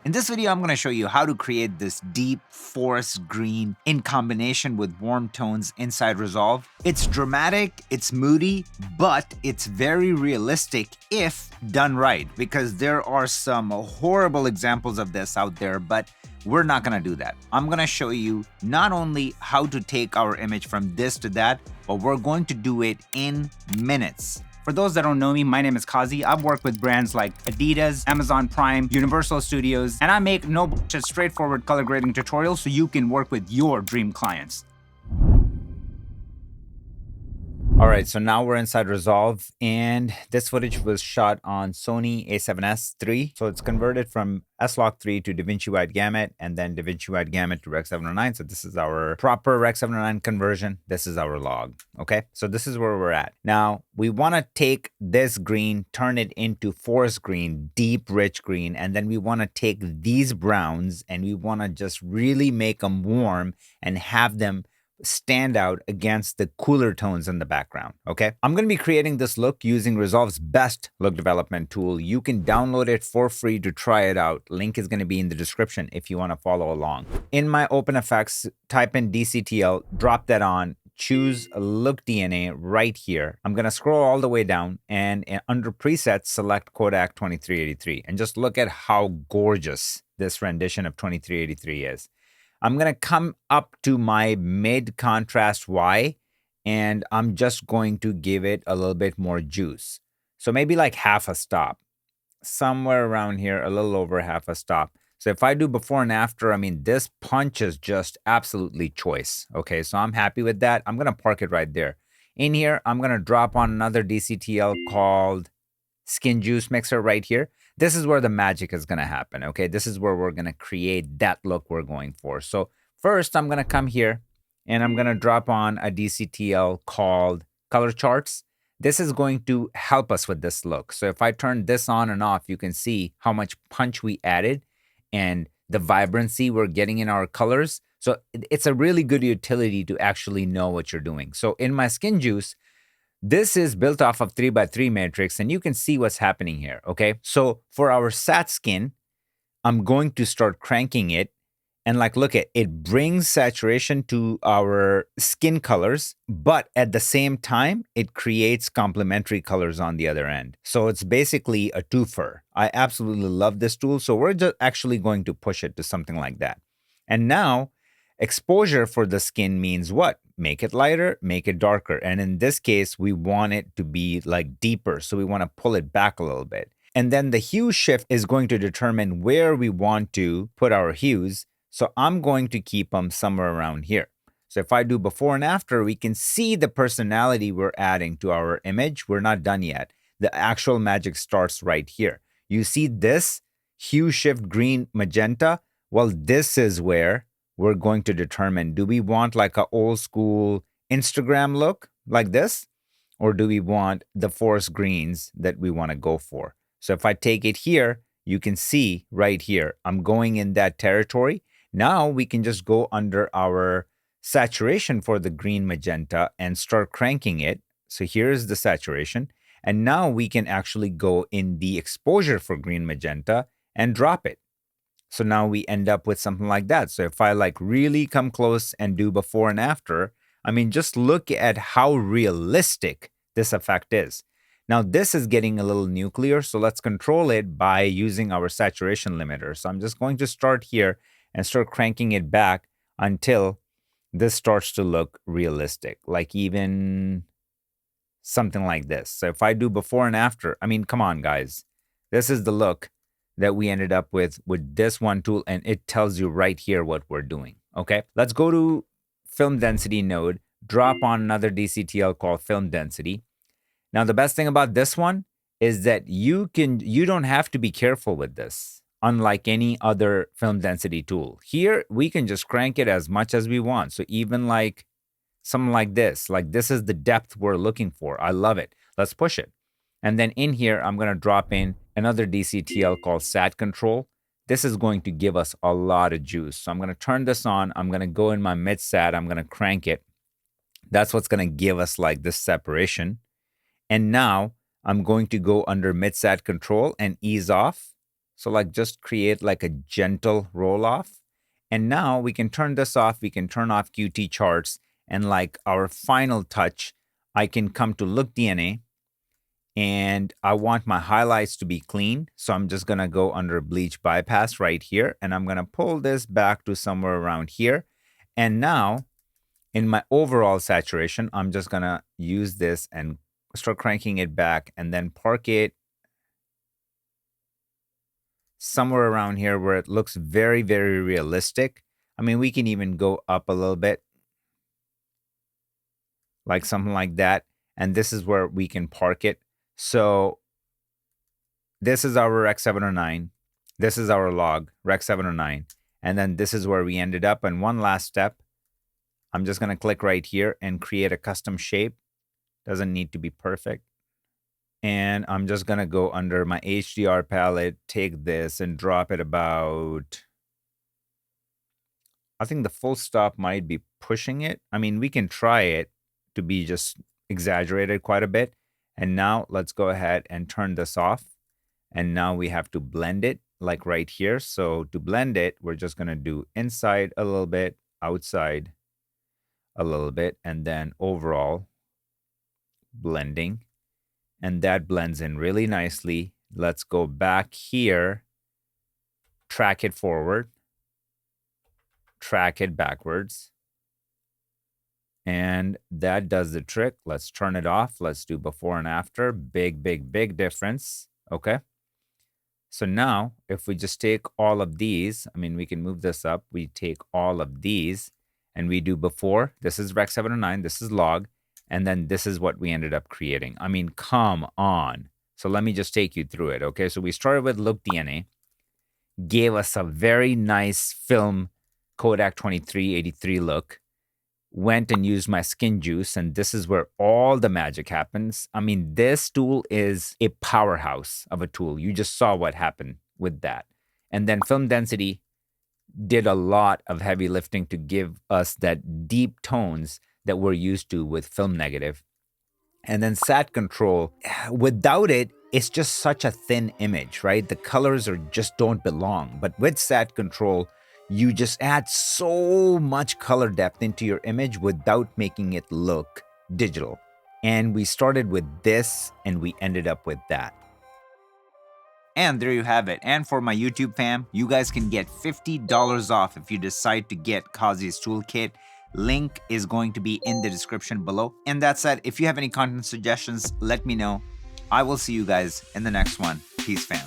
In this video, I'm going to show you how to create this deep forest green in combination with warm tones inside Resolve. It's dramatic, it's moody, but it's very realistic if done right, because there are some horrible examples of this out there, but we're not going to do that. I'm going to show you not only how to take our image from this to that, but we're going to do it in minutes. For those that don't know me, my name is Qazi. I've worked with brands like ADIDAS, Amazon Prime, Universal Studios, and I make no bullshit straightforward color grading tutorials so you can work with your dream clients. All right, so now we're inside Resolve, and this footage was shot on Sony a7S III. So it's converted from S-Log 3 to DaVinci Wide Gamut, and then DaVinci Wide Gamut to Rec 709. So this is our proper Rec 709 conversion. This is our log, okay? So this is where we're at. Now, we want to take this green, turn it into forest green, deep, rich green, and then we want to take these browns, and we want to just really make them warm and have them stand out against the cooler tones in the background, okay? I'm going to be creating this look using Resolve's best look development tool. You can download it for free to try it out. Link is going to be in the description if you want to follow along. In my Open Effects, type in DCTL, drop that on, choose Look DNA right here. I'm going to scroll all the way down and under presets, select Kodak 2383 and just look at how gorgeous this rendition of 2383 is. I'm going to come up to my mid contrast Y and I'm just going to give it a little bit more juice. So maybe like half a stop, somewhere around here, a little over half a stop. So if I do before and after, I mean, this punch is just absolutely choice. Okay, so I'm happy with that. I'm going to park it right there. In here, I'm going to drop on another DCTL called Skin Juice Mixer right here. This is where the magic is going to happen, okay? This is where we're going to create that look we're going for. So first, I'm going to come here and I'm going to drop on a DCTL called Color Charts. This is going to help us with this look. So if I turn this on and off, you can see how much punch we added and the vibrancy we're getting in our colors. So it's a really good utility to actually know what you're doing. So in my Skin Juice, this is built off of 3x3 matrix, and you can see what's happening here, okay? So for our sat skin, I'm going to start cranking it, and like, look at it brings saturation to our skin colors, but at the same time, it creates complementary colors on the other end. So it's basically a twofer. I absolutely love this tool, so we're just actually going to push it to something like that. And now, exposure for the skin means what? Make it lighter, make it darker. And in this case, we want it to be like deeper. So we want to pull it back a little bit. And then the hue shift is going to determine where we want to put our hues. So I'm going to keep them somewhere around here. So if I do before and after, we can see the personality we're adding to our image. We're not done yet. The actual magic starts right here. You see this hue shift green magenta? Well, this is where we're going to determine, do we want like an old school Instagram look like this? Or do we want the forest greens that we want to go for? So if I take it here, you can see right here, I'm going in that territory. Now we can just go under our saturation for the green magenta and start cranking it. So here's the saturation. And now we can actually go in the exposure for green magenta and drop it. So now we end up with something like that. So if I like really come close and do before and after, I mean, just look at how realistic this effect is. Now this is getting a little nuclear, so let's control it by using our saturation limiter. So I'm just going to start here and start cranking it back until this starts to look realistic, like even something like this. So if I do before and after, I mean, come on, guys, this is the look that we ended up with this one tool, and it tells you right here what we're doing, okay? Let's go to film density node, drop on another DCTL called film density. Now, the best thing about this one is that you don't have to be careful with this, unlike any other film density tool. Here, we can just crank it as much as we want. So even like something like this is the depth we're looking for. I love it. Let's push it. And then in here, I'm going to drop in another DCTL called Sat Control. This is going to give us a lot of juice. So I'm going to turn this on. I'm going to go in my mid sat. I'm going to crank it. That's what's going to give us like this separation. And now I'm going to go under mid sat control and ease off. So like just create like a gentle roll off. And now we can turn this off. We can turn off QT charts. And like our final touch, I can come to look DNA and I want my highlights to be clean. So I'm just going to go under bleach bypass right here. And I'm going to pull this back to somewhere around here. And now in my overall saturation, I'm just going to use this and start cranking it back and then park it somewhere around here where it looks very, very realistic. I mean, we can even go up a little bit, like something like that. And this is where we can park it. So this is our Rec 709. This is our log, Rec 709. And then this is where we ended up. And one last step, I'm just going to click right here and create a custom shape. Doesn't need to be perfect. And I'm just going to go under my HDR palette, take this and drop it about, I think the full stop might be pushing it. I mean, we can try it to be just exaggerated quite a bit. And now let's go ahead and turn this off. And now we have to blend it like right here. So to blend it, we're just going to do inside a little bit, outside a little bit, and then overall blending. And that blends in really nicely. Let's go back here, track it forward, track it backwards. And that does the trick. Let's turn it off. Let's do before and after. Big, big, big difference. Okay. So now if we just take all of these, I mean, we can move this up. We take all of these and we do before. This is Rec 709. This is log. And then this is what we ended up creating. I mean, come on. So let me just take you through it. Okay. So we started with Look DNA, gave us a very nice film Kodak 2383 look, went and used my skin juice. And this is where all the magic happens. I mean, this tool is a powerhouse of a tool. You just saw what happened with that. And then film density did a lot of heavy lifting to give us that deep tones that we're used to with film negative. And then sat control, without it, it's just such a thin image, right? The colors just don't belong. But with sat control, you just add so much color depth into your image without making it look digital. And we started with this and we ended up with that. And there you have it. And for my YouTube fam, you guys can get $50 off if you decide to get Qazi's toolkit. Link is going to be in the description below. And that said, if you have any content suggestions, let me know. I will see you guys in the next one. Peace, fam.